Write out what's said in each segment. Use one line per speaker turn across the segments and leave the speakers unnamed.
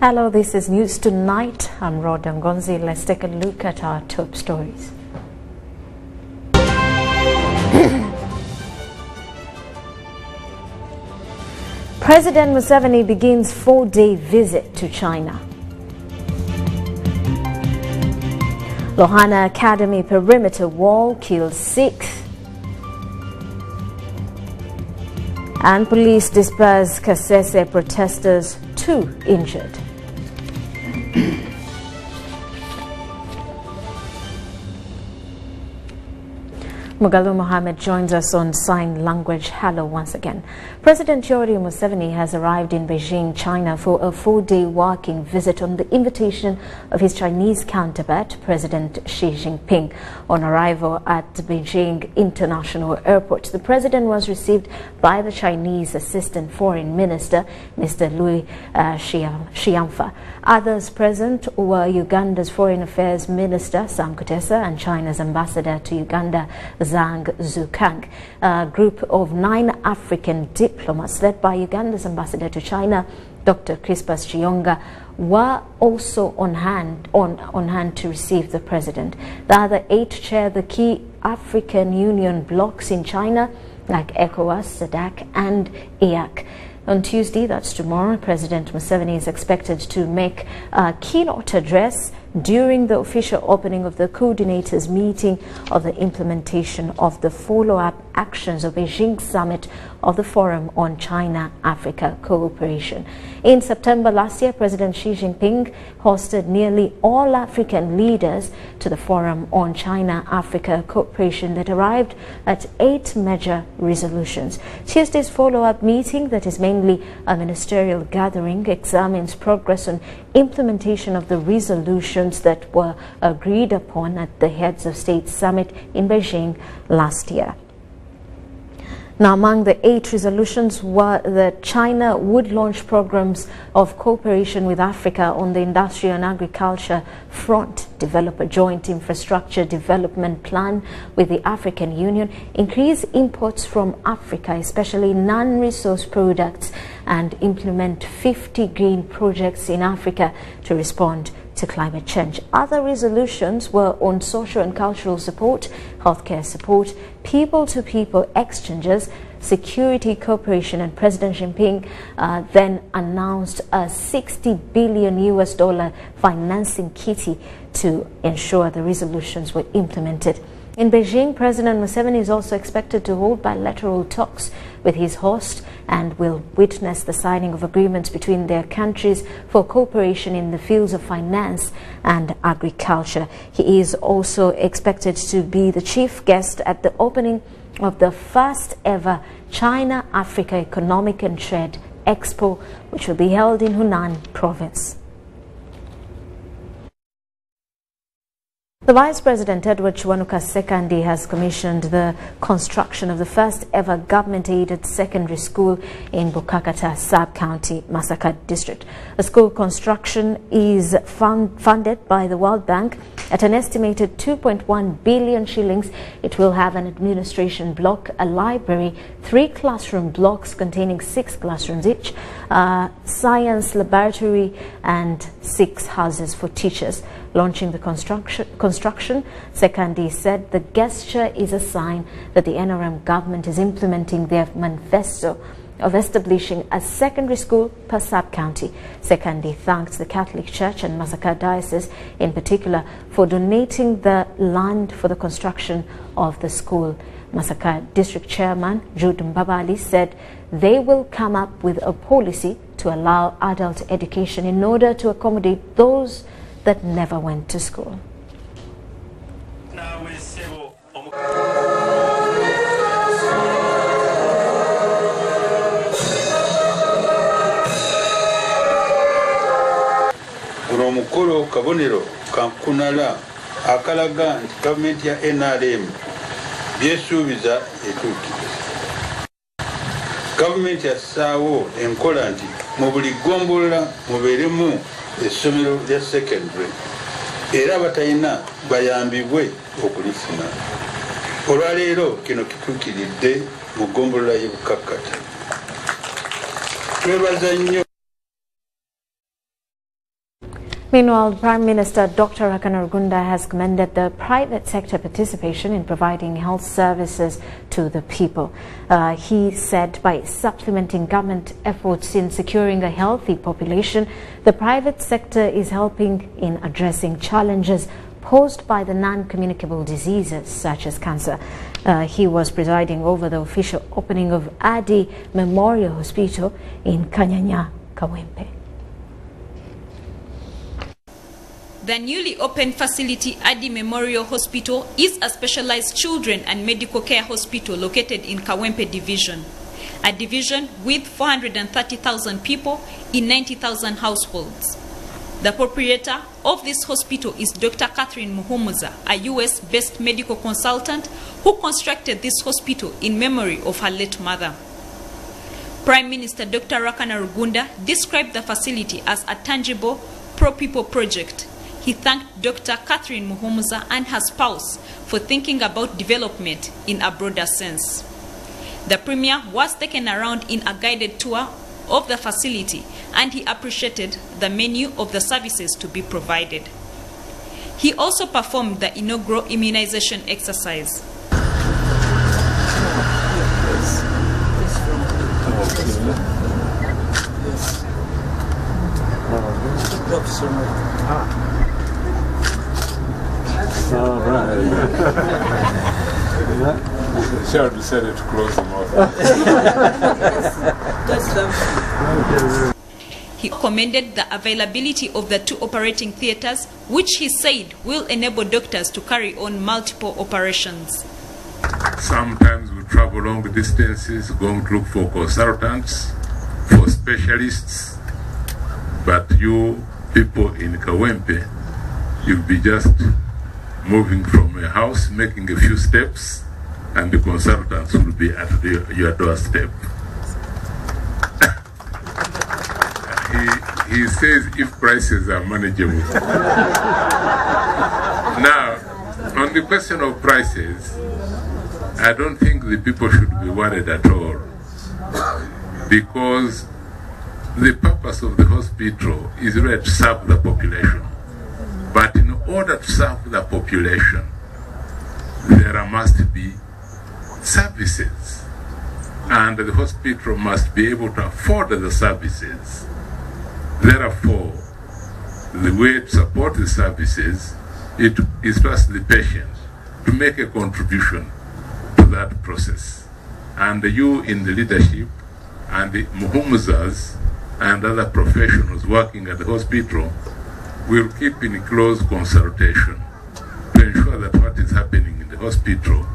Hello, this is News Tonight. I'm Rod Ngonzi. Let's take a look at our top stories. President Museveni begins 4-day visit to China. Lohana Academy perimeter wall kills 6. And police disperse Kasese protesters, 2 injured. Mugalu Mohammed joins us on sign language. Hello once again. President Yoweri Museveni has arrived in Beijing, China for a 4-day working visit on the invitation of his Chinese counterpart, President Xi Jinping. On arrival at Beijing International Airport, the president was received by the Chinese Assistant Foreign Minister, Mr. Lui Xianfa. Others present were Uganda's Foreign Affairs Minister, Sam Kutesa, and China's ambassador to Uganda, Zhang Zukang. A group of 9 African diplomats led by Uganda's ambassador to China, Dr. Crispus Chiyonga, were also on hand to receive the president. The other 8 chair the key African Union blocs in China, like ECOWAS, SADC, and EAC. On Tuesday, that's tomorrow, President Museveni is expected to make a keynote address during the official opening of the coordinators meeting of the implementation of the follow-up actions of Beijing summit of the Forum on China-Africa Cooperation. In September last year, President Xi Jinping hosted nearly all African leaders to the Forum on China-Africa Cooperation that arrived at 8 major resolutions. Tuesday's follow-up meeting, that is mainly a ministerial gathering, examines progress on implementation of the resolutions that were agreed upon at the Heads of State Summit in Beijing last year. Now, among the 8 resolutions were that China would launch programs of cooperation with Africa on the industrial and agriculture front, develop a joint infrastructure development plan with the African Union, increase imports from Africa, especially non-resource products, and implement 50 green projects in Africa to respond to climate change. Other resolutions were on social and cultural support, healthcare support, people-to-people exchanges, security cooperation, and President Jinping then announced a $60 billion financing kitty to ensure the resolutions were implemented. In Beijing, President Museveni is also expected to hold bilateral talks with his host and will witness the signing of agreements between their countries for cooperation in the fields of finance and agriculture. He is also expected to be the chief guest at the opening of the first ever China-Africa Economic and Trade Expo, which will be held in Hunan province. The Vice President, Edward Chiwanuka Sekandi, has commissioned the construction of the first ever government-aided secondary school in Bukakata Sub-County, Masaka District. The school construction is funded by the World Bank at an estimated 2.1 billion shillings. It will have an administration block, a library, 3 classroom blocks containing 6 classrooms each, a science laboratory, and 6 houses for teachers. Launching the construction, Sekandi said the gesture is a sign that the NRM government is implementing their manifesto of establishing a secondary school per sub-county. Sekandi thanked the Catholic Church and Masaka Diocese in particular for donating the land for the construction of the school. Masaka District Chairman Jude Mbabali said they will come up with a policy to allow adult education in order to accommodate those that never went to school.
Kuno mukolo kabonero kankunala akalaga nti gavumenti ya NRM byesuubiza etuukiriza. Gavumenti yassaawo enkola nti mu buli ggombolola mubeeremu essomero lya secondary era abatalina bayambibwe okulifuna. Olwaleero kino kituukiridde mu ggombolola y'e Bukakata. Twebaza nnyo
Meanwhile, Prime Minister Dr. Rakana Rugunda has commended the private sector participation in providing health services to the people. He said by supplementing government efforts in securing a healthy population, the private sector is helping in addressing challenges posed by the non-communicable diseases such as cancer. He was presiding over the official opening of Adi Memorial Hospital in Kanyanya, Kawempe.
The newly opened facility, Adi Memorial Hospital, is a specialized children and medical care hospital located in Kawempe Division, a division with 430,000 people in 90,000 households. The proprietor of this hospital is Dr. Catherine Muhumuza, a US-based medical consultant who constructed this hospital in memory of her late mother. Prime Minister Dr. Rakana Rugunda described the facility as a tangible, pro-people project. He thanked Dr. Catherine Muhumuza and her spouse for thinking about development in a broader sense. The Premier was taken around in a guided tour of the facility and he appreciated the menu of the services to be provided. He also performed the inaugural immunization exercise.
All right. Cheryl decided to close the mouth.
He commended the availability of the 2 operating theaters, which he said will enable doctors to carry on multiple operations.
Sometimes we travel long distances going to look for consultants, for specialists, but you people in Kawempe, you'll be just moving from a house, making a few steps, and the consultants will be at your doorstep. He says if prices are manageable. Now, on the question of prices, I don't think the people should be worried at all, because the purpose of the hospital is really to serve the population. But in order to serve the population, there must be services, and the hospital must be able to afford the services. Therefore, the way to support the services is to ask the patient to make a contribution to that process. And you in the leadership and the Muhumuzas and other professionals working at the hospital will keep in close consultation to ensure that what is happening in the hospital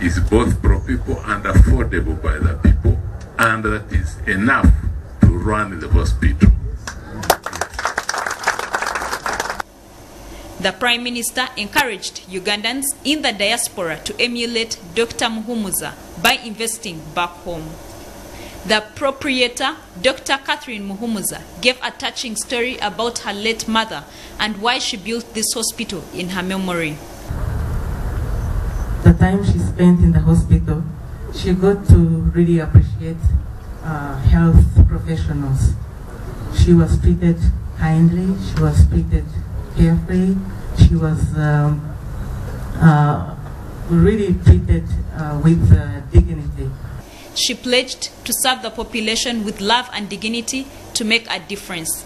is both pro-people and affordable by the people, and that is enough to run the hospital.
The Prime Minister encouraged Ugandans in the diaspora to emulate Dr. Muhumuza by investing back home. The proprietor, Dr. Catherine Muhumuza, gave a touching story about her late mother and why she built this hospital in her memory.
The time she spent in the hospital, she got to really appreciate health professionals. She was treated kindly, she was treated carefully, she was really treated with dignity.
She pledged to serve the population with love and dignity to make a difference.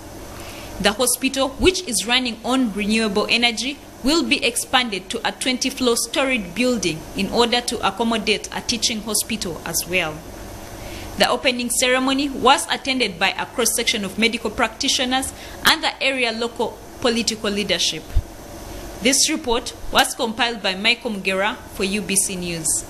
The hospital, which is running on renewable energy, will be expanded to a 20-floor storied building in order to accommodate a teaching hospital as well. The opening ceremony was attended by a cross-section of medical practitioners and the area local political leadership. This report was compiled by Michael Mugera for UBC News.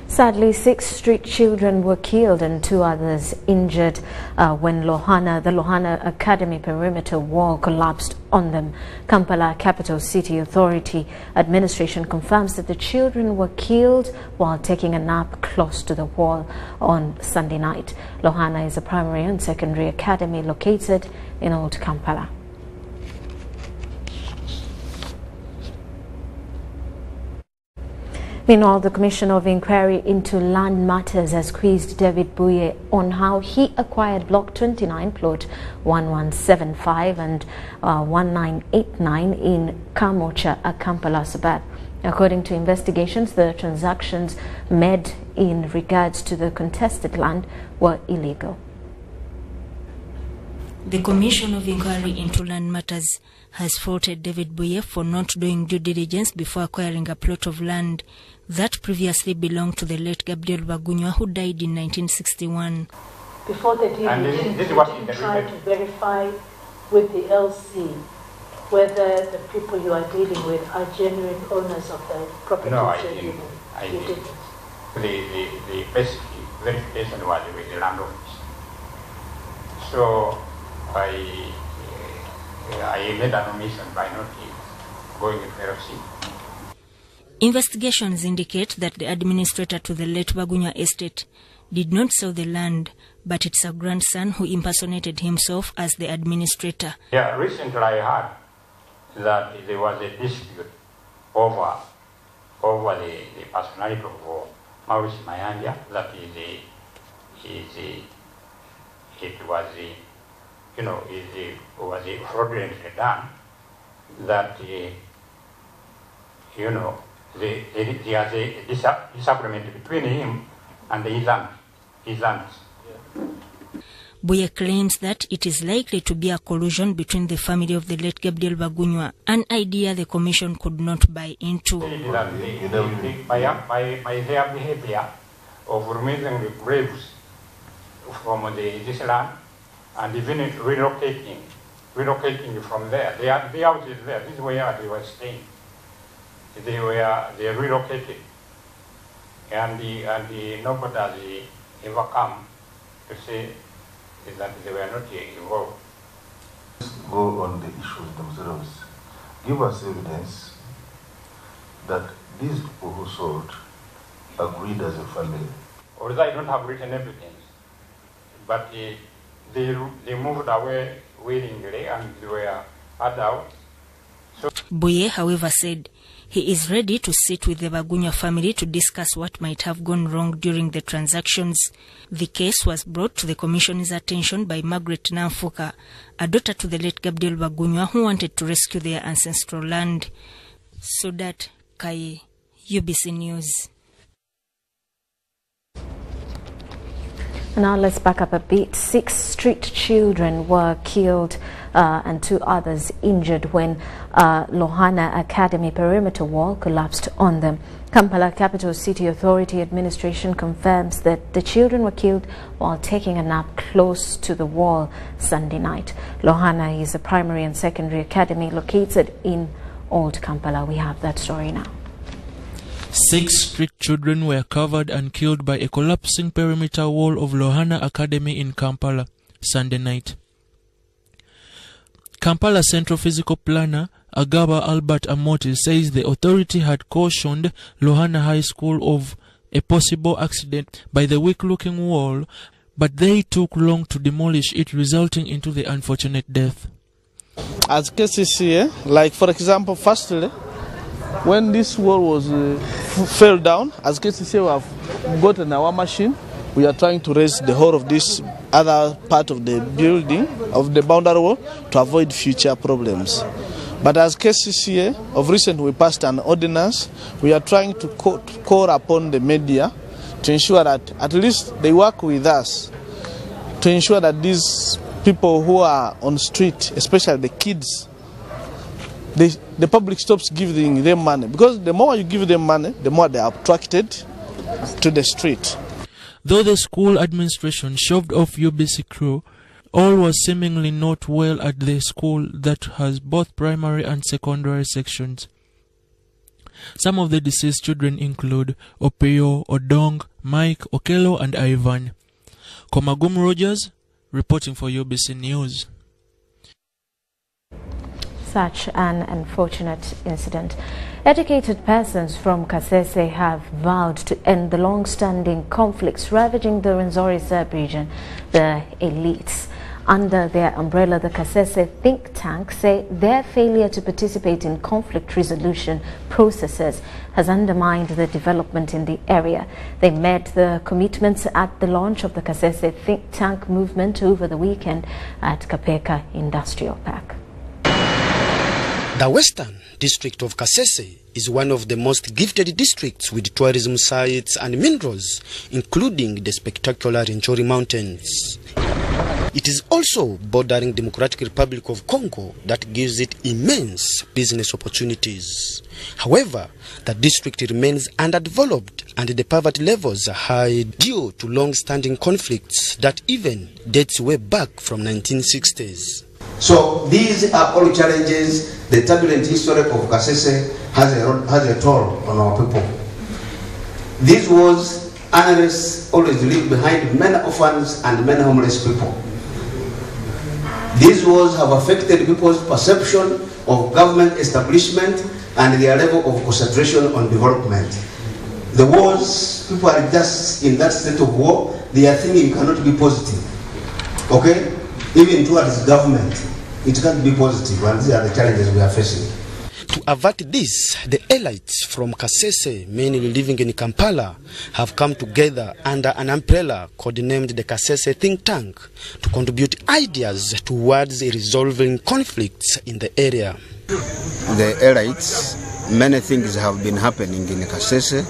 Sadly, 6 street children were killed and 2 others injured when the Lohana Academy perimeter wall collapsed on them. Kampala Capital City Authority administration confirms that the children were killed while taking a nap close to the wall on Sunday night. Lohana is a primary and secondary academy located in Old Kampala. Meanwhile, the Commission of Inquiry into Land Matters has quizzed David Buye on how he acquired Block 29, Plot 1175 and 1989 in Kamocha, Kampala suburb. According to investigations, the transactions made in regards to the contested land were illegal.
The Commission of Inquiry into Land Matters has faulted David Buye for not doing due diligence before acquiring a plot of land that previously belonged to the late Gabriel Bagunywa, who died in 1961.
Before the deal, you try to verify with the LC whether the people you are dealing with are genuine owners of the property.
No, I didn't. The basic verification was with the land office. So I made an omission by not going to LC.
Investigations indicate that the administrator to the late Bagunywa estate did not sell the land, but it's a grandson who impersonated himself as the administrator.
Yeah, recently I heard that there was a dispute over the personality of Maurice Mayanja, that it was fraudulently done, that there's a disagreement between him and his aunt.
Buye claims that it is likely to be a collusion between the family of the late Gabriel Bagunywa, an idea the Commission could not buy into.
By their behavior of removing the graves from this land and even relocating from there. The house is there. This is where they were staying. They relocated, and nobody has ever come to say that they were not involved.
Go on the issues themselves. Give us evidence that these people who sold agreed as a family.
Although I don't have written evidence, but they moved away willingly and they were adults. So
Buye, however, said he is ready to sit with the Bagunywa family to discuss what might have gone wrong during the transactions. The case was brought to the Commission's attention by Margaret Namfuka, a daughter to the late Gabriel Bagunywa, who wanted to rescue their ancestral land. Sodat Kaye, UBC News.
Now let's back up a bit. 6 street children were killed and 2 others injured when Lohana Academy perimeter wall collapsed on them. Kampala Capital City Authority administration confirms that the children were killed while taking a nap close to the wall Sunday night. Lohana is a primary and secondary academy located in Old Kampala. We have that story now.
6 street children were covered and killed by a collapsing perimeter wall of Lohana Academy in Kampala Sunday night. Kampala Central Physical Planner Agaba Albert Amoti says the authority had cautioned Lohana High School of a possible accident by the weak-looking wall, but they took long to demolish it, resulting into the unfortunate death.
As cases here, like for example, firstly, when this wall was fell down, as cases here, we have gotten our machine. We are trying to raise the whole of this other part of the building, of the boundary wall, to avoid future problems. But as cases here, of recent we passed an ordinance. We are trying to call upon the media to ensure that at least they work with us to ensure that these people who are on street, especially the kids, the public stops giving them money, because the more you give them money, the more they are attracted to the street.
Though the school administration shoved off UBC crew, all was seemingly not well at the school that has both primary and secondary sections. Some of the deceased children include Opio, Odong, Mike, Okello and Ivan. Komagum Rogers, reporting for UBC News.
Such an unfortunate incident. Educated persons from Kasese have vowed to end the long-standing conflicts ravaging the Rwenzori sub-region. The elites under their umbrella, the Kasese think tank, say their failure to participate in conflict resolution processes has undermined the development in the area. They made the commitments at the launch of the Kasese think tank movement over the weekend at Kapeka Industrial Park.
The Western District of Kasese is one of the most gifted districts with tourism sites and minerals, including the spectacular Rwenzori Mountains. It is also bordering Democratic Republic of Congo that gives it immense business opportunities. However, the district remains underdeveloped and the poverty levels are high due to long-standing conflicts that even dates way back from 1960s.
So these are all challenges. The turbulent history of Kasese has a toll on our people. These wars, analysts always leave behind many orphans and many homeless people. These wars have affected people's perception of government establishment and their level of concentration on development. The wars, people are just in that state of war, they are thinking it cannot be positive. Okay? Even towards government, it can't be positive, and these are the challenges we are facing.
To avert this, the elites from Kasese, mainly living in Kampala, have come together under an umbrella codenamed the Kasese Think Tank to contribute ideas towards resolving conflicts in the area.
The elites, many things have been happening in Kasese,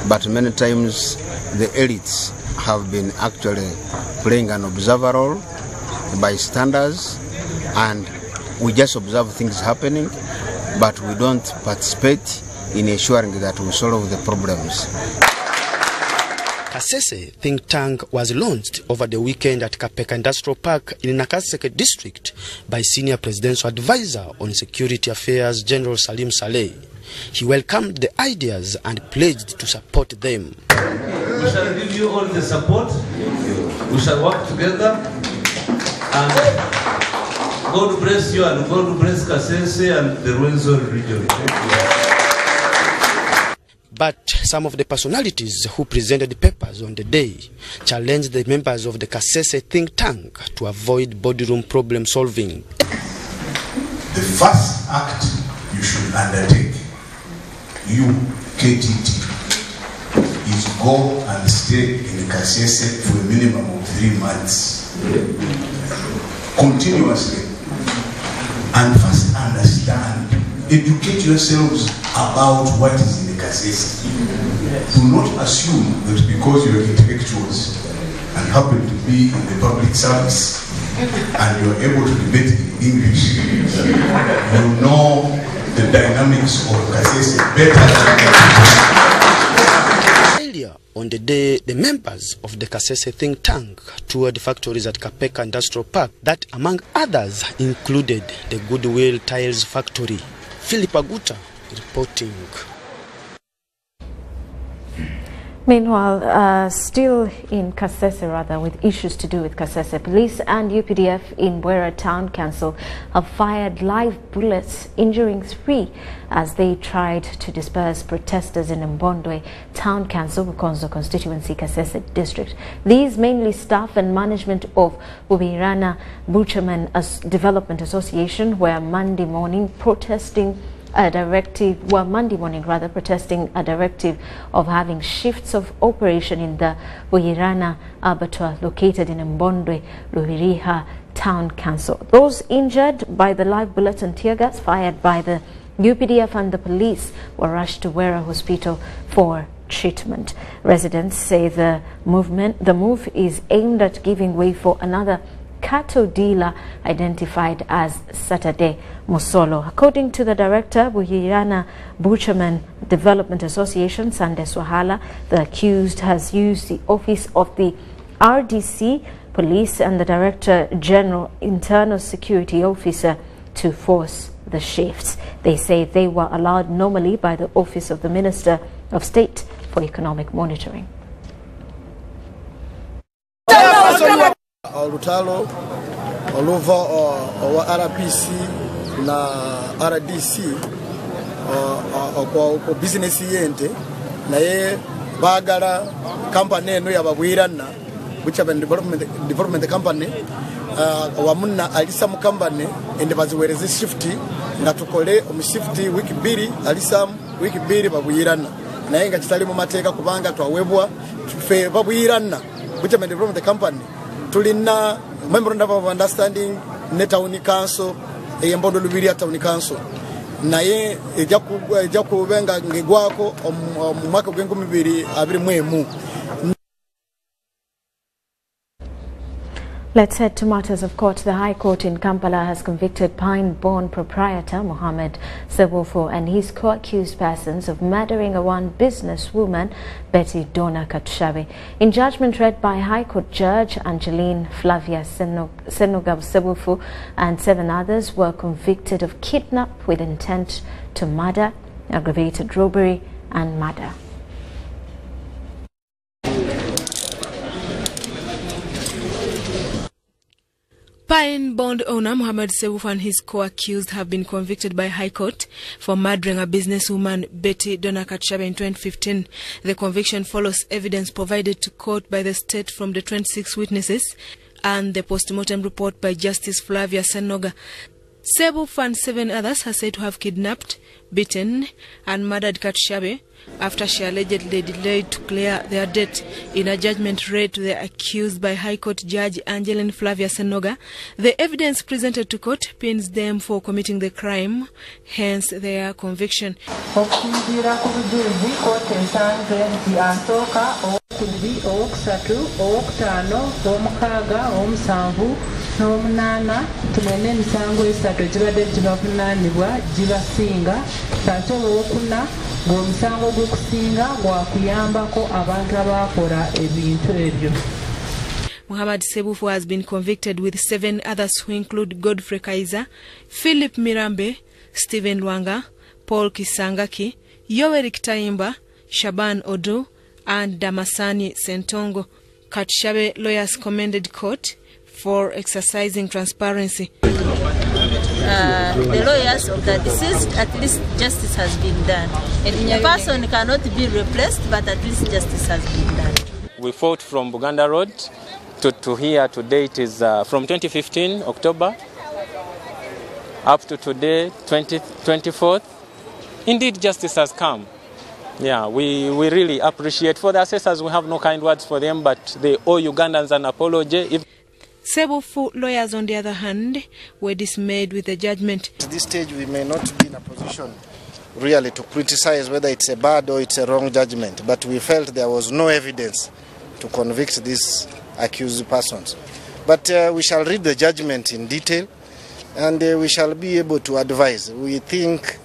but many times the elites have been actually playing an observer role, bystanders, and we just observe things happening, but we don't participate in ensuring that we solve the problems.
Kasese Think Tank was launched over the weekend at Kapeka Industrial Park in Nakaseke District by Senior Presidential Advisor on Security Affairs General Salim Saleh. He welcomed the ideas and pledged to support them.
We shall give you all the support. We shall work together, and God bless you, and God bless Kasese and the Rwenzori region.
But some of the personalities who presented papers on the day challenged the members of the Kasese Think Tank to avoid boardroom problem solving.
The first act you should undertake, you KTT, is go and stay in Kasese for a minimum of 3 months. Continuously. And first understand, educate yourselves about what is in the Kasese. Do not assume that because you are intellectuals and happen to be in the public service and you are able to debate in English, you know the dynamics of Kasese better than
on the day, the members of the Kasese Think Tank toured factories at Kapeka Industrial Park that, among others, included the Goodwill Tiles Factory. Philip Aguta reporting.
Meanwhile, still in Kasese, with issues to do with Kasese, police and UPDF in Bwera Town Council have fired live bullets, injuring 3 as they tried to disperse protesters in Mbondwe Town Council, Bukonzo constituency, Kasese district. These mainly staff and management of Bubirana Butcherman Development Association were Monday morning protesting a directive, protesting a directive of having shifts of operation in the Buyirana abattoir located in Mbondwe, Luhiriha Town Council. Those injured by the live bullet and tear gas fired by the UPDF and the police were rushed to Wera Hospital for treatment. Residents say the move is aimed at giving way for another cattle dealer identified as Saturday Musolo. According to the director, Buyirana Butcherman Development Association, Sande Swahala, the accused has used the office of the RDC police and the Director General Internal Security Officer to force the shifts. They say they were allowed normally by the Office of the Minister of State for Economic Monitoring.
Olutalo oluva owa RPC na RDC okwa business yente naye bagala kampani eno yababwirana which have a development company, wamuna alisa mu company and baziwereze shifti nga tukole omushifti wiki 2 alisa wiki 2 babuyirana naye nga kitali mu mateeka kubanga twawebwa tufe babuyirana which have a development company tulina memorandum of understanding ne town council eyembondo lubiri town council naye ejja kubenga ngegwako mu mwaka gwa 2021.
Let's head to matters of court. The High Court in Kampala has convicted Pine Bond proprietor Mohamed Sebofu and his co-accused persons of murdering a one businesswoman, Betty Donna Katushabe. In judgment read by High Court Judge Angeline Flavia Senogab, Sebofu and 7 others were convicted of kidnap with intent to murder, aggravated robbery and murder.
Pine Bond owner Mohamed Sebofu and his co-accused have been convicted by High Court for murdering a businesswoman, Betty Donna Katushabe, in 2015. The conviction follows evidence provided to court by the state from the 26 witnesses and the post-mortem report by Justice Flavia Senoga. Sebofu and 7 others are said to have kidnapped, beaten and murdered Katushabe after she allegedly delayed to clear their debt. In a judgment read to the accused by High Court Judge Angeline Flavia Senoga, the evidence presented to court pins them for committing the crime, hence their conviction. Mohamed Sebofu has been convicted with 7 others who include Godfrey Kaiser, Philip Mirambe, Stephen Lwanga, Paul Kisangaki, Yoweri Kitaimba, Shaban Odu and Damasani Sentongo. Katushabe lawyers commended court for exercising transparency.
The lawyers of the deceased, at least justice has been done. And a person cannot be replaced, but at least justice has been done.
We fought from Buganda Road to here today. It is from 2015 October up to today 24th. Indeed, justice has come. Yeah, we really appreciate. For the assessors, we have no kind words for them, but they owe Ugandans an apology.
Sebofu lawyers, on the other hand, were dismayed with the judgment.
At this stage, we may not be in a position really to criticize whether it's a bad or it's a wrong judgment, but we felt there was no evidence to convict these accused persons. But we shall read the judgment in detail and we shall be able to advise. We think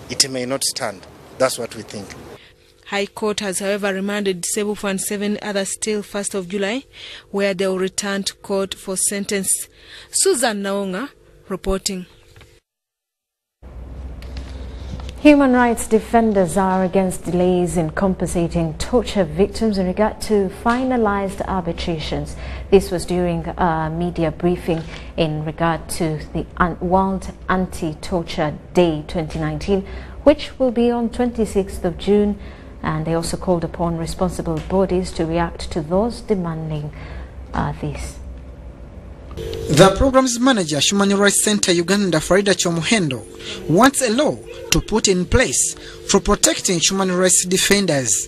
it may not stand. That's what we think.
High Court has, however, remanded Sebofu and 7 others till 1st of July, where they will return to court for sentence. Susan Naonga reporting.
Human rights defenders are against delays in compensating torture victims in regard to finalized arbitrations. This was during a media briefing in regard to the World Anti-Torture Day 2019, which will be on 26th of June. And they also called upon responsible bodies to react to those demanding this.
The program's manager, Human Rights Center Uganda, Farida Chomuhendo, wants a law to put in place for protecting human rights defenders.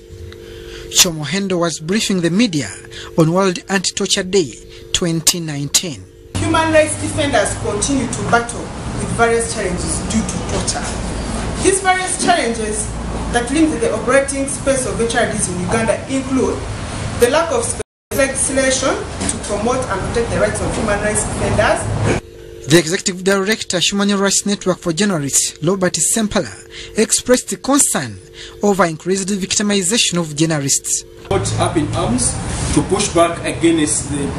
Chomuhendo was briefing the media on World Anti-Torture Day 2019.
Human rights defenders continue to battle with various challenges due to torture. These various challenges that limit the operating space of HRDs in Uganda include the lack of legislation to promote and protect the rights of human rights defenders.
The Executive Director, Human Rights Network for Journalists, Robert Sempala, expressed concern over increased victimization of journalists.
Up in arms to push back against the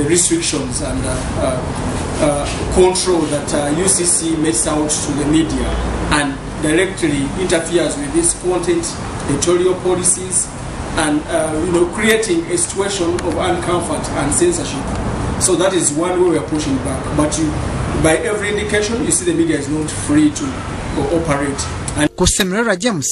restrictions and control that UCC makes out to the media and directly interferes with this content, editorial policies, and creating a situation of uncomfort and censorship. So that is one way we are pushing back. But by every indication, you see the media is not free to operate.
Kusemrera James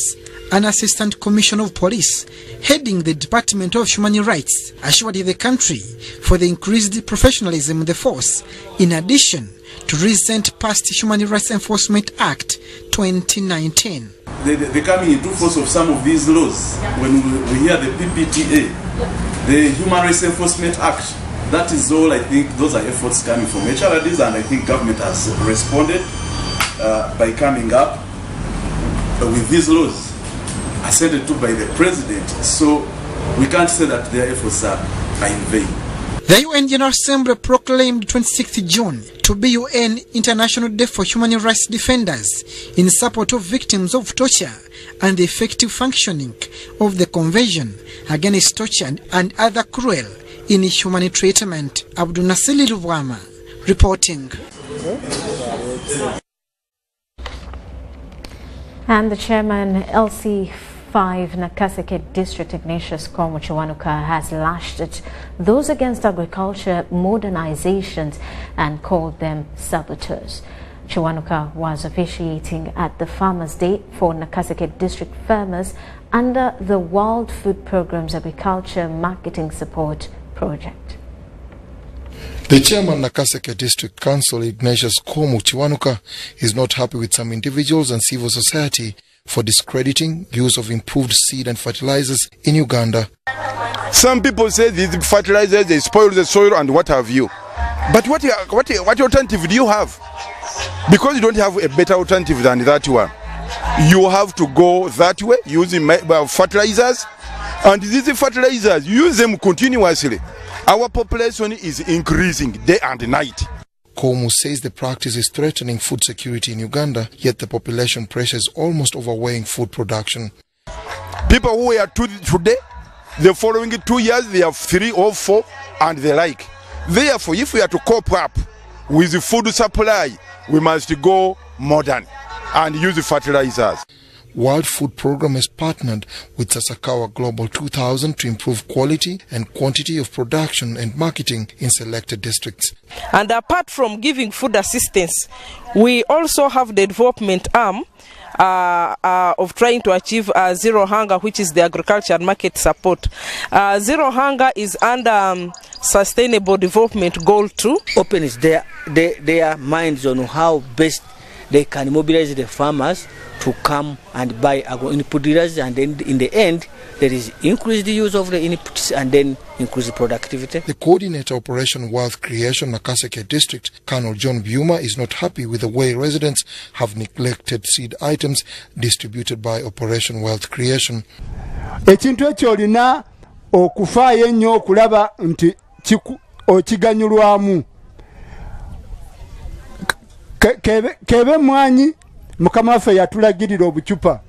an assistant commissioner of police heading the Department of Human Rights, assured the country for the increased professionalism in the force, in addition to recent passed Human Rights Enforcement Act 2019.
The coming into force of some of these laws, when we hear the PPTA, the Human Rights Enforcement Act, that is all. I think those are efforts coming from HRDs, and I think government has responded by coming up with these laws assented to by the president. So we can't say that their efforts are in vain.
The UN General Assembly proclaimed 26th June to be UN International Day for Human Rights Defenders in support of victims of torture and the effective functioning of the Convention Against Torture and Other Cruel, Inhuman Treatment. Abdul Nasili Lubwama reporting.
And the chairman, LC5 Nakaseke District Ignatius Komu Chiwanuka, has lashed at those against agriculture modernizations and called them saboteurs. Chiwanuka was officiating at the Farmers' Day for Nakaseke District farmers under the World Food Program's Agriculture Marketing Support Project.
The chairman Nakaseke District Council, Ignatius Komu Chiwanuka, is not happy with some individuals and civil society for discrediting use of improved seed and fertilizers in Uganda.
Some people say these fertilizers, they spoil the soil and what have you. But what alternative do you have? Because you don't have a better alternative than that one. You have to go that way using fertilizers, and these fertilizers, use them continuously. Our population is increasing day and night.
Komu says the practice is threatening food security in Uganda, yet the population pressure is almost overweighing food production.
People who are today, the following 2 years, they have 3 or 4 and the like. Therefore, if we are to cope up with the food supply, we must go modern and use the fertilizers.
World Food Program has partnered with Sasakawa Global 2000 to improve quality and quantity of production and marketing in selected districts.
And apart from giving food assistance, we also have the development arm of trying to achieve zero hunger, which is the agriculture and market support. Zero hunger is under Sustainable Development Goal 2.
Opens their minds on how best they can mobilize the farmers to come and buy agro-input dealers, and then in the end there is increased use of the inputs and then increased productivity.
The coordinator Operation Wealth Creation Nakaseke District, Colonel John Byuma, is not happy with the way residents have neglected seed items distributed by Operation Wealth Creation.
Ekintu ekyo olina okufaayo ennyo okulaba nti okiganyulwamu kebe mwanyi mukama waffe yatulagirira obucupa.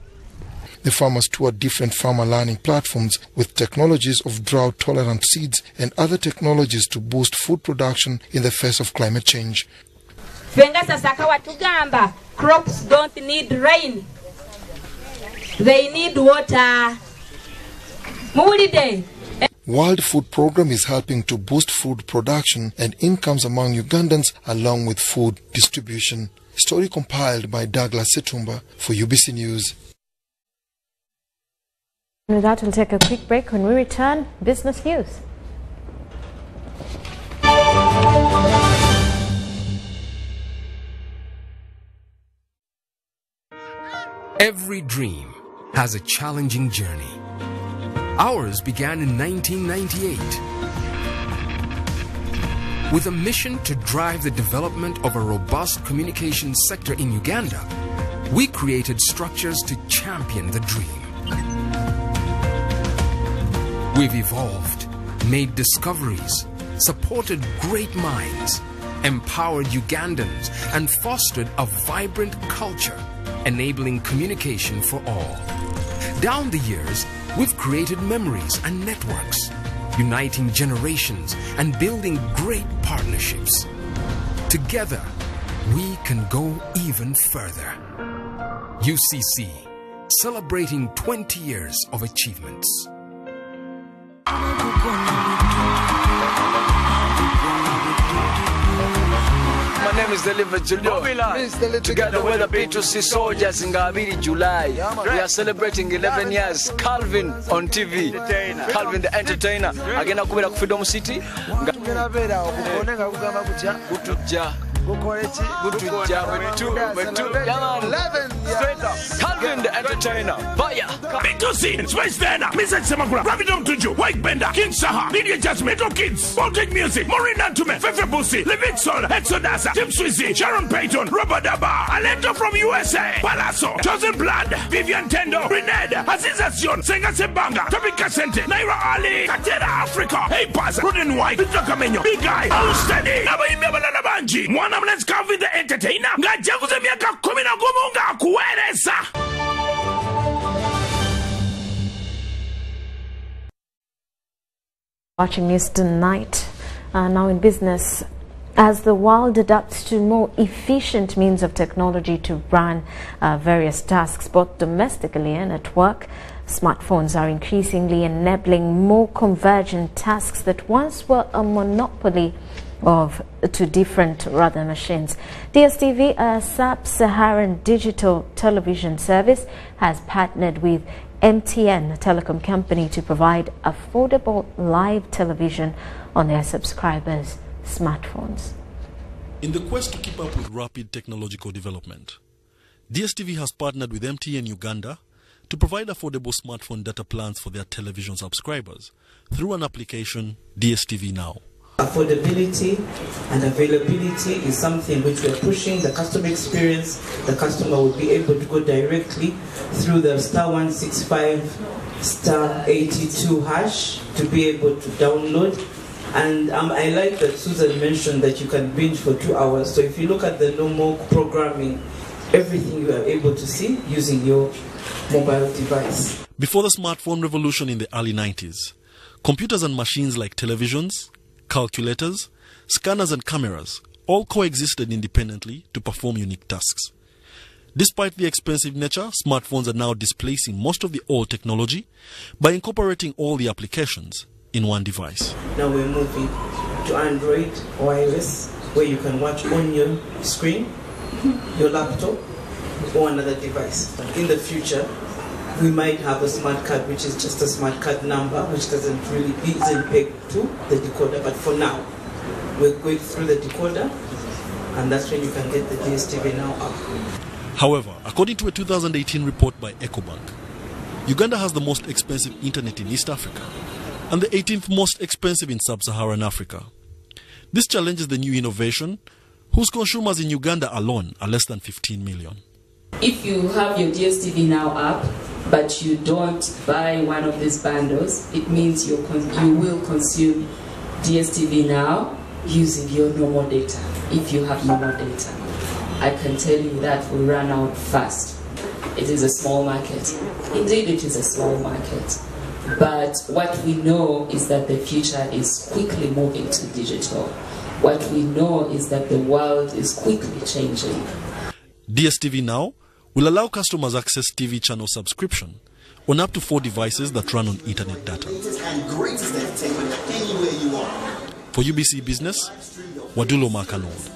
The farmers toured different farmer learning platforms with technologies of drought-tolerant seeds and other technologies to boost food production in the face of climate change.
Venga Sasakawa tugamba, crops don't need rain. They need water. Mulide.
World Food Program is helping to boost food production and incomes among Ugandans along with food distribution. Story compiled by Douglas Setumba for UBC News.
With that, we'll take a quick break. When we return, business news.
Every dream has a challenging journey. Ours began in 1998 with a mission to drive the development of a robust communications sector in Uganda. We created structures to champion the dream. We've evolved, made discoveries, supported great minds, empowered Ugandans, and fostered a vibrant culture, enabling communication for all. Down the years, we've created memories and networks, uniting generations and building great partnerships. Together, we can go even further. UCC, celebrating 20 years of achievements.
name is Delivered Julio. Together with the B2C soldiers in Gabiri, July. We are celebrating 11 years. Calvin on TV. Calvin the Entertainer. Again, Akubera Freedom City. Calvin the Entertainer. Fire.
B2C, Space Dana, Mrs. Semakura, Ravidom Tuju, White Bender, King Saha, Lydia Jasmine, Metal Kids, Voltage Music, Maureen Antume, Fefe Busi, Livingston, Exodasa, Tim Swizzy, Sharon Payton, Robert Daba, Alento from USA, Palazzo, Chosen Blood, Vivian Tendo, Rened, Azizacion, Senga Sebanga, Topika Sente, Naira Ali, Katera Africa, Hey Pass, Ruden White, Victor Camenyo, Big Guy, Steady, Naba Imebala Banji, Mwana Mlet's Calvin the Entertainer, Ngajakuze Miaka Kumina Gumunga, Kueresa.
Watching news tonight. Now in business, as the world adapts to more efficient means of technology to run various tasks, both domestically and at work, smartphones are increasingly enabling more convergent tasks that once were a monopoly of two different machines. DSTV, a sub-Saharan digital television service, has partnered with MTN, a telecom company, to provide affordable live television on their subscribers' smartphones.
In the quest to keep up with rapid technological development, DSTV has partnered with MTN Uganda to provide affordable smartphone data plans for their television subscribers through an application, DSTV Now.
Affordability and availability is something which we're pushing. The customer experience, the customer will be able to go directly through the *165 *82 hash to be able to download. And I like that Susan mentioned that you can binge for 2 hours. So if you look at the normal programming, everything you are able to see using your mobile device.
Before the smartphone revolution in the early 90s, computers and machines like televisions, calculators, scanners and cameras all coexisted independently to perform unique tasks. Despite the expensive nature, smartphones are now displacing most of the old technology by incorporating all the applications in one device.
Now we're moving to Android wireless, where you can watch on your screen, your laptop, or another device. In the future, we might have a smart card which is just a smart card number, which doesn't really isn't pegged to the decoder. But for now, we're going through the decoder, and that's when you can get the DSTV Now app.
However, according to a 2018 report by EcoBank, Uganda has the most expensive internet in East Africa and the 18th most expensive in sub-Saharan Africa. This challenges the new innovation, whose consumers in Uganda alone are less than 15 million.
If you have your DSTV Now app, but you don't buy one of these bundles, it means you will consume DSTV Now using your normal data, if you have normal data. I can tell you that will run out fast. It is a small market. Indeed, it is a small market. But what we know is that the future is quickly moving to digital. What we know is that the world is quickly changing.
DSTV Now will allow customers access TV channel subscription on up to 4 devices that run on internet data. For UBC Business, Wadulo Makalod.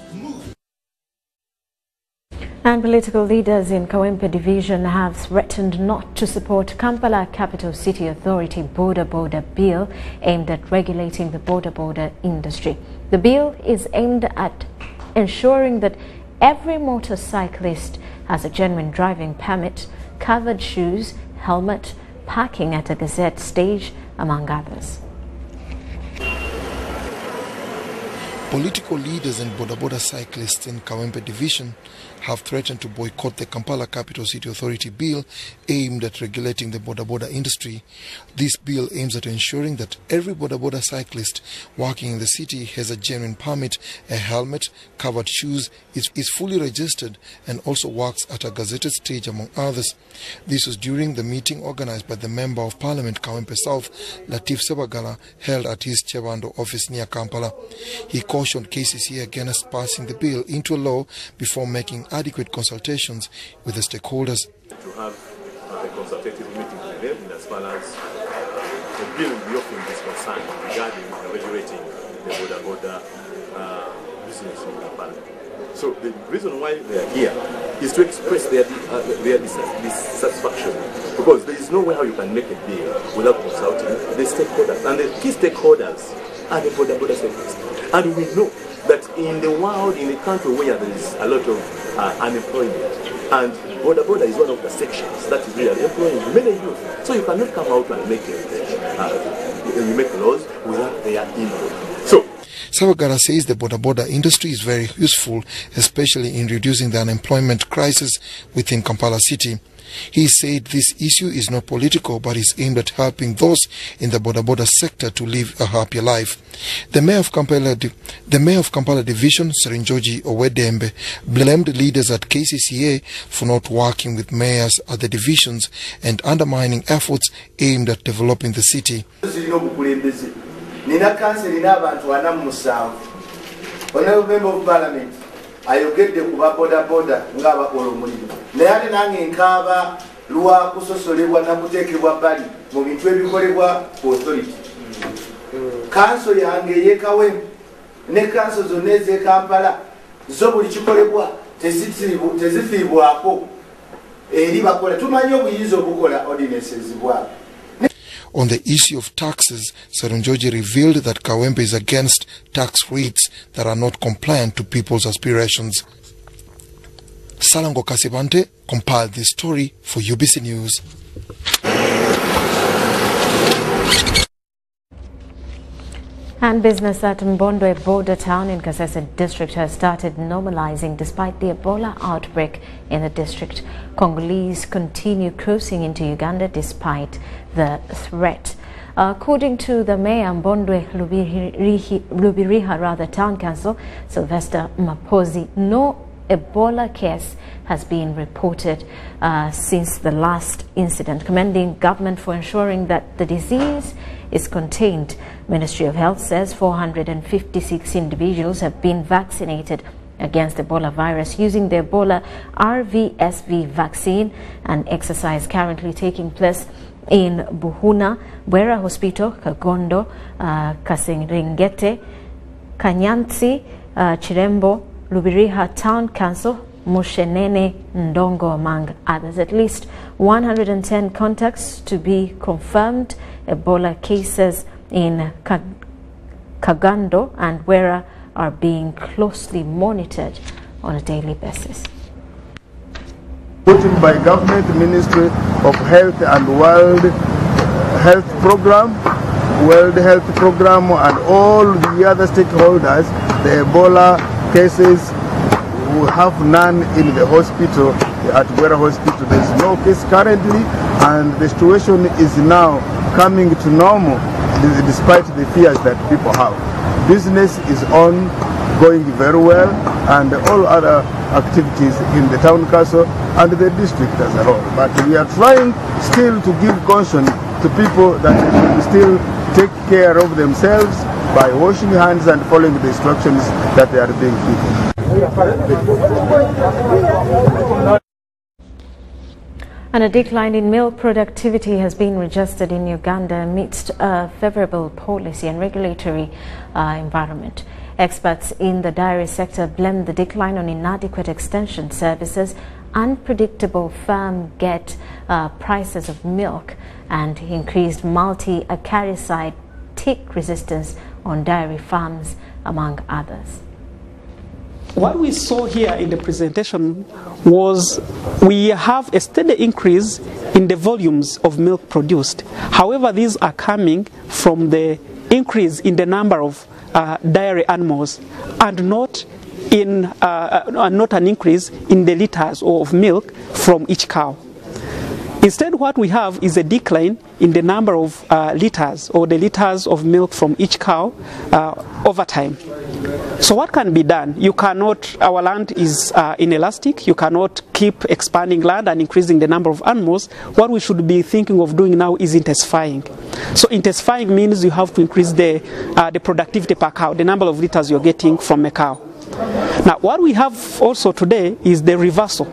And political leaders in Kawempe division have threatened not to support Kampala Capital City Authority border bill aimed at regulating the border industry. The bill is aimed at ensuring that every motorcyclist has a genuine driving permit, covered shoes, helmet, parking at a gazette stage, among others.
Political leaders and border cyclists in Kawempe division have threatened to boycott the Kampala Capital City Authority bill aimed at regulating the border industry. This bill aims at ensuring that every border cyclist working in the city has a genuine permit, a helmet, covered shoes, is fully registered and also works at a gazetted stage, among others. This was during the meeting organized by the Member of Parliament Kawempe South, Latif Sebagala, held at his Chebando office near Kampala. He cautioned KCCA against passing the bill into law before making adequate consultations with the stakeholders.
To have a consultative meeting with them as far as the bill will be offering this concern regarding regulating the border business in Kampala. So the reason why they are here is to express their dissatisfaction, because there is no way how you can make a deal without consulting the stakeholders, and the key stakeholders are the border sectors. And we know that in the world, in a country where there is a lot of unemployment, and border is one of the sections that is really employing many youth. So you cannot come out and make laws without their input. So
Savagara says the border industry is very useful, especially in reducing the unemployment crisis within Kampala city. He said this issue is not political, but is aimed at helping those in the border sector to live a happier life. The mayor of Kampala Division, Serenjoji Owedembe, blamed leaders at KCCA for not working with mayors at the divisions and undermining efforts aimed at developing the city.
Nina kanseri n'abantu 47 Honorable Member of Parliament ayogedde ku boda ng'abakola omulimu naye ate nange nkaaba lwa kusosolebwa nakuteekebwa bbali mu bintu ebikolebwa ku authority. Kanso yange ey'Ekawempe ne kanso zonna ez'e Kampala zo buli kikolebwa tezifiibwako eri bakola. Tumanyi obuyinza obukola ordinances bwabwe.
On the issue of taxes, Serenjoji revealed that Kawempe is against tax rates that are not compliant to people's aspirations. Salango Kasibante compiled this story for UBC News.
And business at Mbondwe border town in Kasese district has started normalizing despite the Ebola outbreak in the district. Congolese continue crossing into Uganda despite the threat. According to the mayor, Mbondwe Lubiriha Town Council, Sylvester Mapozi, no Ebola case has been reported since the last incident, commending government for ensuring that the disease is contained. Ministry of Health says 456 individuals have been vaccinated against Ebola virus using the Ebola RVSV vaccine. An exercise currently taking place in Buhuna, Bwera Hospital, Kagondo, Kaseringete, Kanyansi, Chirembo, Lubiriha Town Council, Mushenene, Ndongo, among others. At least 110 contacts to be confirmed Ebola cases in Kagando and Wera are being closely monitored on a daily basis.
Put in by Government Ministry of Health and World Health Program, and all the other stakeholders, the Ebola cases, we have none in the hospital, at Bwera Hospital. There is no case currently, and the situation is now coming to normal despite the fears that people have. Business is on, going very well, and all other activities in the town council and the district as a whole. But we are trying still to give caution to people that they should still take care of themselves by washing hands and following the instructions that they are being given.
And a decline in milk productivity has been registered in Uganda amidst a favorable policy and regulatory environment. Experts in the dairy sector blame the decline on inadequate extension services, unpredictable farm gate prices of milk, and increased multi-acaricide tick resistance on dairy farms, among others.
What we saw here in the presentation was we have a steady increase in the volumes of milk produced. However, these are coming from the increase in the number of dairy animals and not an increase in the liters of milk from each cow. Instead, what we have is a decline in the number of liters or the liters of milk from each cow over time. So what can be done? You cannot, our land is inelastic, you cannot keep expanding land and increasing the number of animals. What we should be thinking of doing now is intensifying. So intensifying means you have to increase the productivity per cow, the number of liters you're getting from a cow. Now what we have also today is the reversal.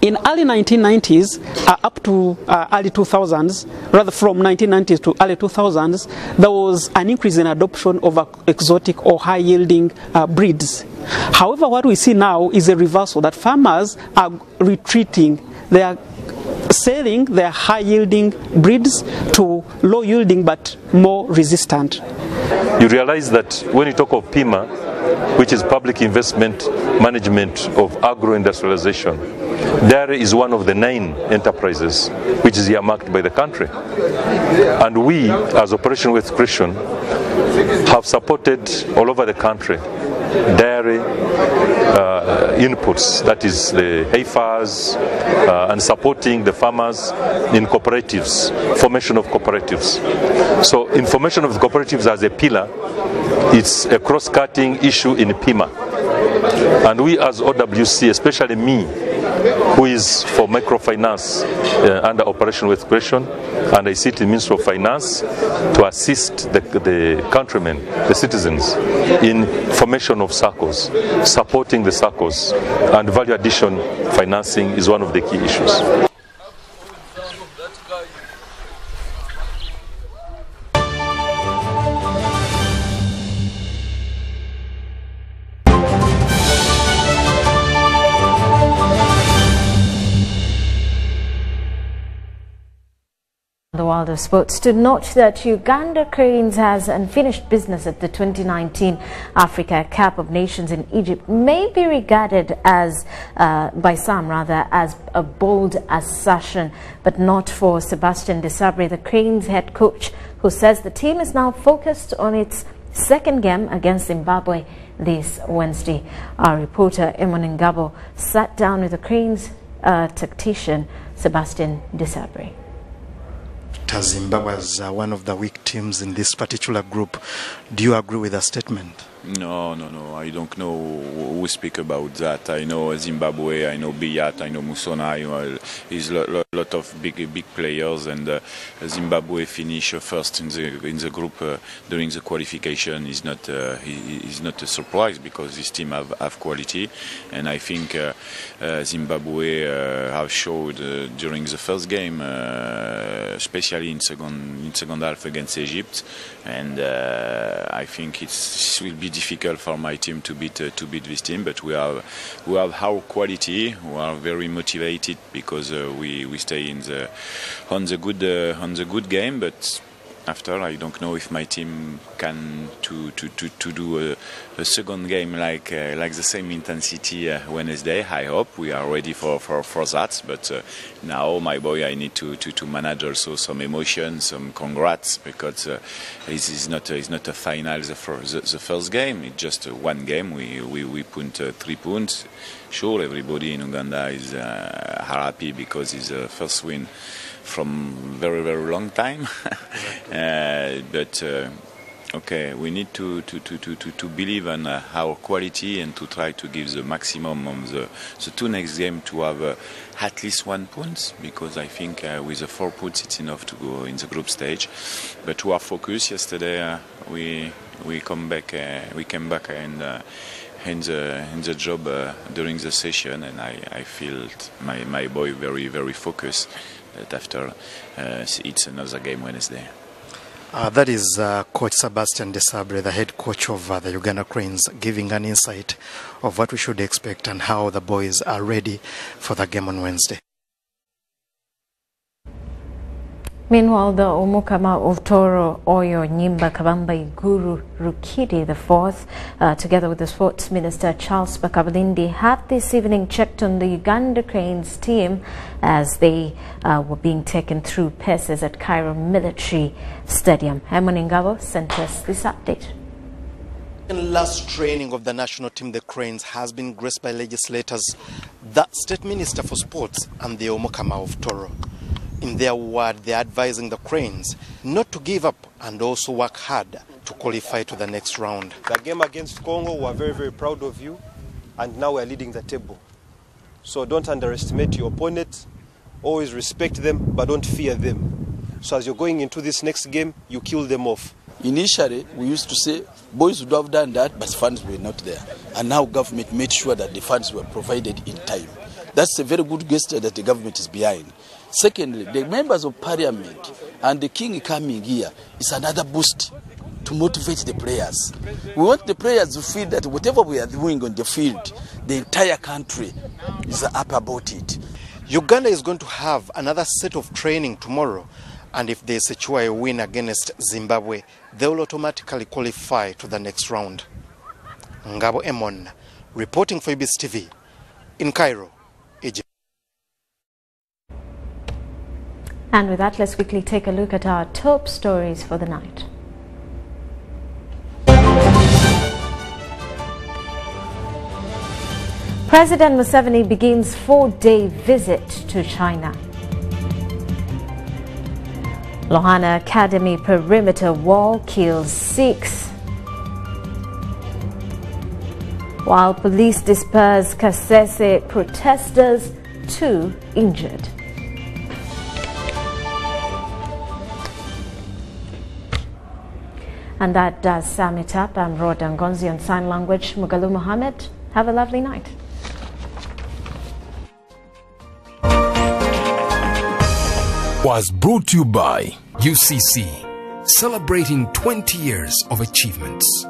In early 1990s up to early 2000s, rather from 1990s to early 2000s, there was an increase in adoption of exotic or high-yielding breeds. However, what we see now is a reversal, that farmers are retreating. They are selling their high-yielding breeds to low-yielding but more resistant.
You realize that when you talk of PIMA, which is Public Investment Management of Agro-Industrialization, dairy is one of the 9 enterprises which is earmarked by the country. And we, as Operation Wealth Creation, have supported all over the country dairy inputs, that is the heifers, and supporting the farmers in cooperatives, formation of cooperatives. So information of cooperatives as a pillar, it's a cross-cutting issue in PIMA. And we as OWC, especially me, who is for microfinance under Operation Wealth Creation, and I sit in the Ministry of Finance to assist the countrymen, the citizens, in formation of circles, supporting the circles, and value addition financing is one of the key issues.
The world of sports, to note that Uganda Cranes has unfinished business at the 2019 Africa Cup of Nations in Egypt may be regarded as, by some rather, as a bold assertion, but not for Sebastian Desabre, the Cranes head coach, who says the team is now focused on its second game against Zimbabwe this Wednesday. Our reporter Emon Ngabo sat down with the Cranes tactician Sebastian Desabre.
Zimbabwe was one of the weak teams in this particular group. Do you agree with the statement?
No. I don't know who speak about that. I know Zimbabwe, I know Biyat, I know Musona. There's a lot of big players, and Zimbabwe finish first in the group during the qualification is not a surprise, because this team have quality, and I think Zimbabwe have showed during the first game, especially in second half against Egypt, and I think it will be difficult for my team to beat this team, but we have our quality. We are very motivated because we stay on the good game, but after I don't know if my team can to do a second game like the same intensity Wednesday. I hope we are ready for that, but now my boy, I need to manage also some emotions, some congrats, because it's not a final the first game. It's just one game. We put 3 points. Sure, everybody in Uganda is happy because it's the first win from very long time. But okay, we need to believe in our quality and to try to give the maximum on the 2 next game to have at least 1 point, because I think with the 4 points it's enough to go in the group stage. But to our focus yesterday, we came back and in the job during the session, and I feel my boy very focused. That after it's another game Wednesday.
That is Coach Sebastian Desabre, the head coach of the Uganda Cranes, giving an insight of what we should expect and how the boys are ready for the game on Wednesday.
Meanwhile, the Omukama of Toro Oyo Nyimba Kabamba Iguru Rukidi IV, together with the Sports Minister Charles Bakabalindi, have this evening checked on the Uganda Cranes team as they were being taken through paces at Cairo Military Stadium. Emon Ngabo sent us this update.
In last training of the national team, the Cranes has been graced by legislators, the State Minister for Sports, and the Omukama of Toro. In their word, they are advising the Cranes not to give up and also work hard to qualify to the next round.
The game against Congo, we are very proud of you, and now we are leading the table. So don't underestimate your opponent, always respect them, but don't fear them. So as you're going into this next game, you kill them off.
Initially, we used to say boys would have done that, but funds were not there. And now government made sure that the funds were provided in time. That's a very good gesture that the government is behind. Secondly, the members of parliament and the king coming here is another boost to motivate the players. We want the players to feel that whatever we are doing on the field, the entire country is up about it.
Uganda is going to have another set of training tomorrow, and if they secure a win against Zimbabwe, they will automatically qualify to the next round. Ngabo Emon, reporting for UBC TV in Cairo, Egypt.
And with that, let's quickly take a look at our top stories for the night. President Museveni begins 4-day visit to China. Lohana Academy perimeter wall kills 6. While police disperse Kasese protesters, 2 injured. And that does sum it up. I'm Rhoda Ngonzi on Sign Language. Mugalu Mohammed, have a lovely night.
Was brought to you by UCC, celebrating 20 years of achievements.